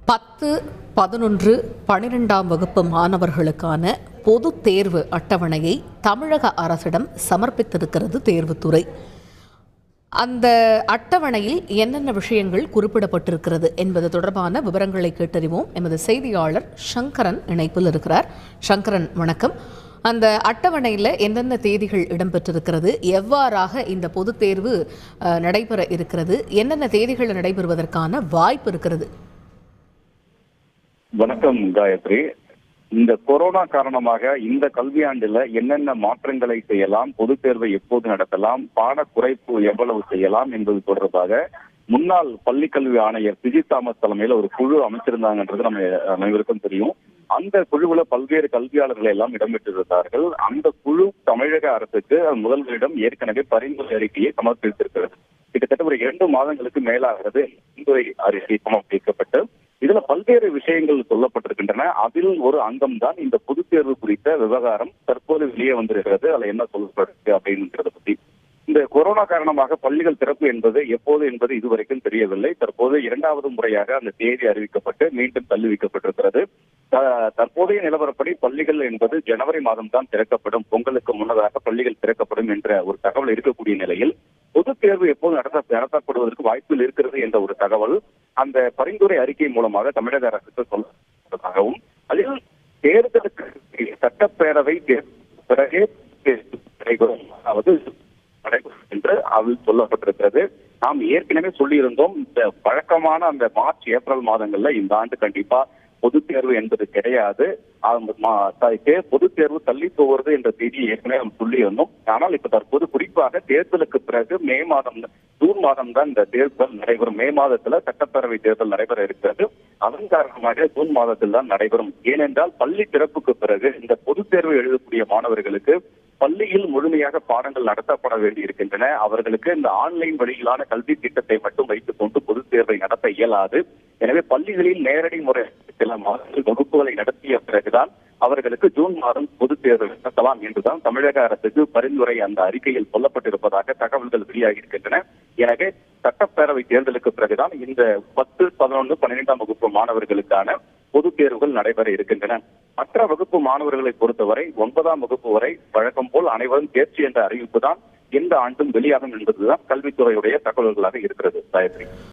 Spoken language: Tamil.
10, 11, 12ஆம் வகுப்பு மாணவர்களுக்கான பொதுத் தேர்வு அட்டவணையை தமிழக அரசிடம் சமர்ப்பித்திருக்கிறது தேர்வுத்துறை. அந்த அட்டவணையில் என்னென்ன விஷயங்கள் குறிப்பிடப்பட்டிருக்கிறது என்பது தொடர்பான விவரங்களை கேட்டறிவோம். எமது செய்தியாளர் சங்கரன் இணைப்பில் இருக்கிறார். சங்கரன், வணக்கம். அந்த அட்டவணையில் என்னென்ன தேதிகள் இடம்பெற்றிருக்கிறது, எவ்வாறாக இந்த பொதுத் தேர்வு நடைபெற இருக்கிறது, என்னென்ன தேதிகள் நடைபெறுவதற்கான வாய்ப்பு இருக்கிறது? வணக்கம் காயத்ரி. இந்த கொரோனா காரணமாக இந்த கல்வியாண்டுல என்னென்ன மாற்றங்களை செய்யலாம், பொதுத் தேர்வை எப்போது நடத்தலாம், பாட குறைப்பு எவ்வளவு செய்யலாம் என்பது தொடர்பாக முன்னாள் பள்ளிக்கல்வி ஆணையர் பிஜி தாமஸ் தலைமையில ஒரு குழு அமைச்சிருந்தாங்கன்றது நம்ம அனைவருக்கும் தெரியும். அந்த குழுவுல பல்வேறு கல்வியாளர்கள் எல்லாம் இடம்பெற்றிருந்தார்கள். அந்த குழு தமிழக அரசுக்கு முதல்வரிடம் ஏற்கனவே பரிந்துரை அறிக்கையை சமர்ப்பித்திருக்கிறது. கிட்டத்தட்ட ஒரு 2 மாதங்களுக்கு மேலாகிறது பரிந்துரை அறிக்கை சமர்ப்பிக்கப்பட்டு இதுல பல்வேறு விஷயங்கள் சொல்லப்பட்டிருக்கின்றன. அதில் ஒரு அங்கம் தான் இந்த பொதுத் தேர்வு குறித்த விவகாரம் தற்போது வெளியே வந்திருக்கிறது. அதுல என்ன சொல்லப்படுது அப்படின்றத பத்தி. இந்த கொரோனா காரணமாக பள்ளிகள் திறப்பு என்பது எப்போது என்பது இதுவரைக்கும் தெரியவில்லை. தற்போது 2வது முறையாக அந்த தேதி அறிவிக்கப்பட்டு மீண்டும் தள்ளி வைக்கப்பட்டிருக்கிறது. தற்போதைய நிலவரப்படி பள்ளிகள் என்பது ஜனவரி மாதம் தான் திறக்கப்படும், பொங்கலுக்கு முன்னதாக பள்ளிகள் திறக்கப்படும் என்ற ஒரு தகவல் இருக்கக்கூடிய நிலையில் பொதுத் தேர்வு எப்போது நடத்தப்படுவதற்கு வாய்ப்பில் இருக்கிறது என்ற ஒரு தகவல் அந்த பரிந்துரை அறிக்கை மூலமாக தமிழக அரசுக்கு சொல்லப்பட்டதாகவும், அதில் தேர்தலுக்கு சட்டப்பேரவை பிறகே நடைபெறும் என்று அதில் சொல்லப்பட்டிருக்கிறது. நாம் ஏற்கனவே சொல்லியிருந்தோம், இந்த வழக்கமான அந்த மார்ச் ஏப்ரல் மாதங்கள்ல இந்த ஆண்டு கண்டிப்பா பொதுத் தேர்வு என்பது கிடையாது. பொதுத் தேர்வு தள்ளி போவது என்ற செய்தியை ஏற்கனவே நாம் சொல்லியிருந்தோம். ஆனால் இப்ப தற்போது குறிப்பாக தேர்தலுக்கு பிறகு ஜூன் மாதம் தான் இந்த தேர்தல் நடைபெறும். மே மாதத்துல சட்டப்பேரவை தேர்தல் நடைபெற இருக்கிறது. அதன் காரணமாக ஜூன் மாதத்தில் தான் நடைபெறும். ஏனென்றால் பள்ளி திறப்புக்கு பிறகு இந்த பொதுத் தேர்வு எழுதக்கூடிய மாணவர்களுக்கு பள்ளியில் முழுமையாக பாடங்கள் நடத்தப்பட வேண்டி இருக்கின்றன. அவர்களுக்கு இந்த ஆன்லைன் வழியிலான கல்வி திட்டத்தை மட்டும் வைத்துக் கொண்டு பொதுத் தேர்வை நடத்த இயலாது. எனவே பள்ளிகளில் நேரடி முறை சில மாதங்கள் வகுப்புகளை நடத்திய பிறகுதான் அவர்களுக்கு ஜூன் மாதம் பொதுத் தேர்வு நடத்தலாம் என்றுதான் தமிழக அரசுக்கு பரிந்துரை அந்த அறிக்கையில் சொல்லப்பட்டிருப்பதாக தகவல்கள் வெளியாகி இருக்கின்றன. எனவே சட்டப்பேரவை தேர்தலுக்கு பிறகுதான் இந்த 10, 11, 12ஆம் வகுப்பு மாணவர்களுக்கான பொதுத் தேர்வுகள் நடைபெற இருக்கின்றன. மற்ற வகுப்பு மாணவர்களை பொறுத்தவரை 9ஆம் வகுப்பு வரை வழக்கம் போல் அனைவரும் தேர்ச்சி என்ற அறிவிப்பு தான் எந்த ஆண்டும் வெளியாகும் என்பதுதான் கல்வித்துறையுடைய தகவல்களாக இருக்கிறது. காயத்ரி.